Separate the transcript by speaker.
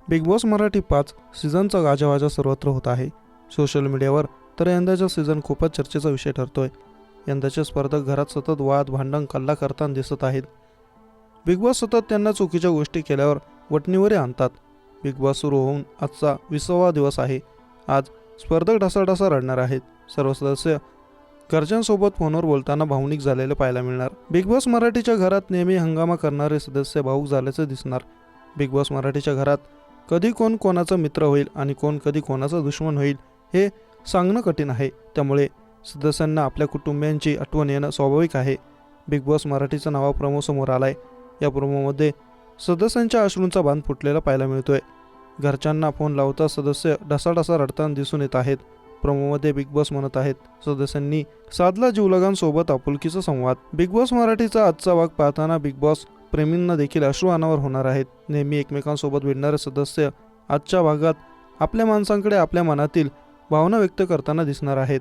Speaker 1: Big boss Marathi 5 सीझनचा गाजावाजा सर्वत्र होत आहे. सोशल मीडियावर तर यंदाचा सीझन खूपच चर्चेचा विषय ठरतोय. यंदाचे स्पर्धक घरात सतत वाद भांडण कल्ला करताना दिसत आहेत. बिग बॉस सतत त्यांना चुकीच्या गोष्टी केल्यावर वटणीवरे आणतात. बिग बॉस सुरू होऊन आजचा 20वा दिवस आहे. आज स्पर्धक ढसाढसा रडणार आहेत. सर्व सदस्य घरच्यांसोबत फोनवर बोलताना भावनिक झालेले पाहायला मिळणार. बिग बॉस मराठीच्या घरात नेहमी हंगामा करणारे सदस्य भावूक झाल्याचे दिसणार. बिग बॉस मराठीच्या घरात कधी कोण कोणाचा मित्र होईल आणि कोण कधी कोणाचा दुश्मन होईल हे सांगणं कठीण आहे. त्यामुळे सदस्यांना आपल्या कुटुंबियांची आठवण येणं स्वाभाविक आहे. बिग बॉस मराठीचा नावा प्रोमो समोर आलाय. या प्रोमोमध्ये सदस्यांच्या अश्रूंचा बांध फुटलेला पाहायला मिळतोय. घरच्यांना फोन लावता सदस्य ढसाढसा रडताना दिसून येत आहेत. प्रोमोमध्ये बिग बॉस म्हणत आहेत, सदस्यांनी साधला जीवलगांसोबत आपुलकीचा संवाद. बिग बॉस मराठीचा आजचा भाग पाहताना बिग बॉस प्रेमींना देखील अश्रू अनावर होणार आहेत. नेहमी एकमेकांसोबत भिडणारे सदस्य आजच्या भागात आपल्या माणसांकडे आपल्या मनातील भावना व्यक्त करताना दिसणार आहेत.